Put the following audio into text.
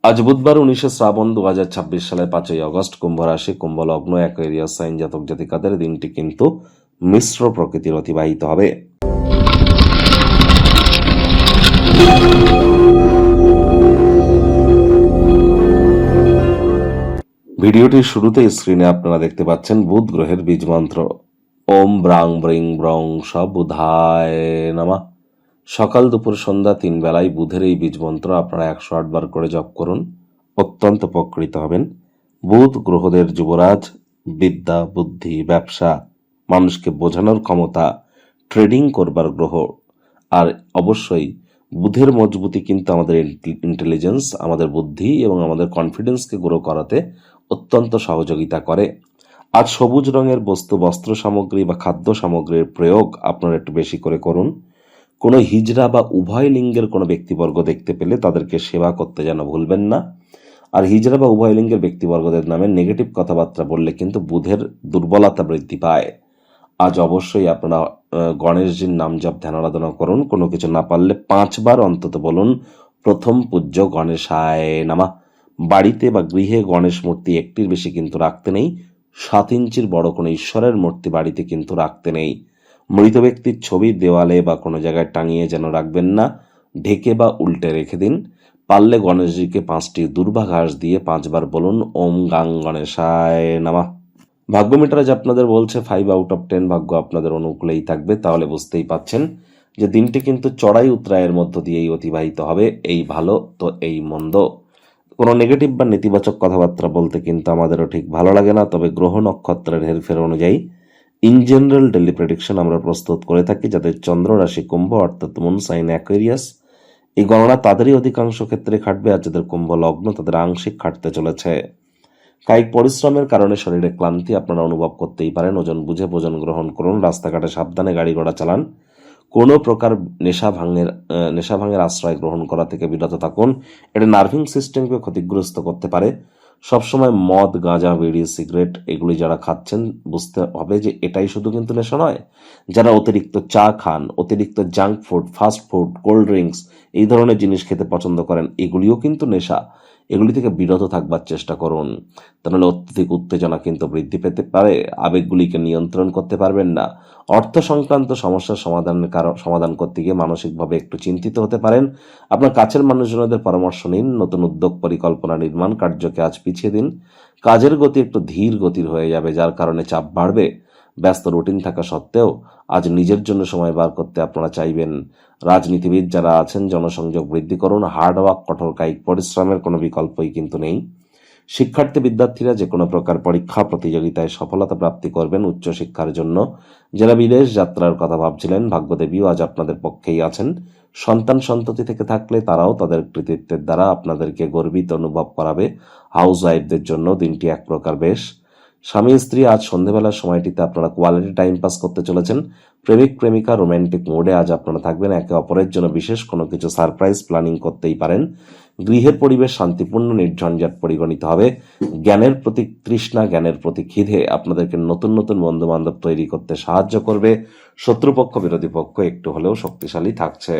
আজ বুধবার 19শে শ্রাবণ 2026 সালের 5ই আগস্ট। কুম্ভ রাশি, কুম্ভ লগ্ন, অ্যাকোয়ারিয়াস সাইন জাতক জাতিকাদের দিনটি কিন্তু মিশ্র প্রকৃতির অতিবাহিত হবে। ভিডিওটির শুরুতে স্ক্রিনে আপনারা দেখতে পাচ্ছেন বুধ গ্রহের বীজ মন্ত্র ওম ব্রাং ব্রিং ব্রং স বুধায় নমঃ। সকাল দুপুর সন্ধ্যা 3 বেলায় বুধের এই বীজ মন্ত্র আপনারা 108 বার করে জপ করুন, অত্যন্ত উপকৃত হবেন। বুধ গ্রহদের যুবরাজ, বিদ্যা, বুদ্ধি, ব্যবসা, মানুষকে বোঝানোর ক্ষমতা, ট্রেডিং করবার গ্রহ। আর অবশ্যই বুধের মজবুতি কিন্তু আমাদের ইন্টেলিজেন্স, আমাদের বুদ্ধি এবং আমাদের কনফিডেন্সকে গ্রো করাতে অত্যন্ত সহযোগিতা করে। আজ সবুজ রঙের বস্তু, বস্ত্র সামগ্রী বা খাদ্য সামগ্রীর প্রয়োগ আপনারা একটু বেশি করে করুন। কোনো হিজড়া বা উভয় লিঙ্গের কোনো ব্যক্তিবর্গ দেখতে পেলে তাদেরকে সেবা করতে যেন ভুলবেন না। আর হিজড়া বা উভয় লিঙ্গের ব্যক্তিবর্গদের নামে নেগেটিভ কথাবার্তা বললে কিন্তু বুধের দুর্বলতা বৃদ্ধি পায়। আজ অবশ্যই আপনারা গণেশজির নাম জপ ধ্যান আরাধনা করুন। কোনো কিছু না পারলে 5 বার অন্তত বলুন প্রথম পূজ্য গণেশায় নামা। বাড়িতে বা গৃহে গণেশ মূর্তি একটির বেশি কিন্তু রাখতে নেই। 7 ইঞ্চির বড় কোনো ঈশ্বরের মূর্তি বাড়িতে কিন্তু রাখতে নেই। মৃত ব্যক্তির ছবি দেওয়ালে বা কোনো জায়গায় টাঙিয়ে যেন রাখবেন না, ঢেকে বা উল্টে রেখে দিন। পারলে গণেশজিকে 5টি দুর্বা ঘাস দিয়ে 5 বার বলুন ওম গাং গণেশায় নামা। ভাগ্য মিটার আজ আপনাদের বলছে 5 আউট অফ 10 ভাগ্য আপনাদের অনুকূলেই থাকবে। তাহলে বুঝতেই পাচ্ছেন যে দিনটি কিন্তু চড়াই উতরায়ের মধ্য দিয়েই অতিবাহিত হবে। এই ভালো তো এই মন্দ, কোনো নেগেটিভ বা নেতিবাচক কথাবার্তা বলতে কিন্তু আমাদেরও ঠিক ভালো লাগে না। তবে গ্রহ নক্ষত্রের হেরফের অনুযায়ী ইন জেনারেল ডেলি প্রেডিকশন আমরা প্রস্তুত করে থাকি, যাদের চন্দ্র রাশি কুম্ভ অর্থাৎ মুন সাইন অ্যাকোয়ারিয়াস। এই গণনা তাদেরই অধিকাংশ ক্ষেত্রে খাটবে, আর যাদের কুম্ভ লগ্ন তাদের আংশিক খাটতে চলেছে। কায়িক পরিশ্রমের কারণে শরীরে ক্লান্তি আপনারা অনুভব করতেই পারেন। ওজন বুঝে ভোজন গ্রহণ করুন। রাস্তাঘাটে সাবধানে গাড়ি ঘোড়া চালান। কোনো প্রকার নেশা ভাঙের আশ্রয় গ্রহণ করা থেকে বিরত থাকুন। এটা নার্ভিং সিস্টেমকে ক্ষতিগ্রস্ত করতে পারে। সবসময় মদ, গাঁজা, বিড়ি, সিগারেট এগুলি যারা খাচ্ছেন বুঝতে হবে যে এটাই শুধু কিন্তু নেশা নয়। যারা অতিরিক্ত চা খান, অতিরিক্ত junk food, fast food, cold drinks এই ধরনের জিনিস খেতে পছন্দ করেন, এগুলিও কিন্তু নেশা। এগুলি থেকে বিরত থাকবার চেষ্টা করুন, তাহলে অত্যধিক উত্তেজনা কিন্তু বৃদ্ধি পেতে পারে। আবেগগুলিকে নিয়ন্ত্রণ করতে পারবেন না। অর্থ সংক্রান্ত সমস্যার সমাধান করতে গিয়ে মানসিকভাবে একটু চিন্তিত হতে পারেন। আপনার কাছের মানুষজনদের পরামর্শ নিন। নতুন উদ্যোগ, পরিকল্পনা, নির্মাণ কার্যকে আজ পিছিয়ে দিন। কাজের গতি একটু ধীর গতির হয়ে যাবে, যার কারণে চাপ বাড়বে। ব্যস্ত রুটিন থাকা সত্ত্বেও আজ নিজের জন্য সময় বার করতে আপনারা চাইবেন। রাজনীতিবিদ যারা আছেন জনসংযোগ বৃদ্ধি করুন। হার্ডওয়ার্ক, কঠোর কায়িক পরিশ্রমের কোনো বিকল্পই কিন্তু নেই। শিক্ষার্থী বিদ্যার্থীরা যে কোনো প্রকার পরীক্ষা প্রতিযোগিতায় সফলতা প্রাপ্তি করবেন। উচ্চশিক্ষার জন্য যারা বিদেশ যাত্রার কথা ভাবছিলেন, ভাগ্যদেবীও আজ আপনাদের পক্ষেই আছেন। সন্তান সন্ততি থেকে থাকলে তারাও তাদের কৃতিত্বের দ্বারা আপনাদেরকে গর্বিত অনুভব করাবে। হাউস ওয়াইফদের জন্য দিনটি এক প্রকার বেশ। স্বামী স্ত্রী আজ সন্ধেবেলার সময়টিতে আপনারা কোয়ালিটি টাইম পাস করতে চলেছেন। প্রেমিক প্রেমিকা রোম্যান্টিক মুডে আজ আপনারা থাকবেন। একে অপরের জন্য বিশেষ কোনো কিছু সারপ্রাইজ প্ল্যানিং করতেই পারেন। গৃহের পরিবেশ শান্তিপূর্ণ, নির্ঝঞ্ঝাট পরিগণিত হবে। জ্ঞানের প্রতি তৃষ্ণা, জ্ঞানের প্রতি খিদে আপনাদেরকে নতুন নতুন বন্ধু বান্ধব তৈরি করতে সাহায্য করবে। শত্রুপক্ষ বিরোধী পক্ষ একটু হলেও শক্তিশালী থাকছে।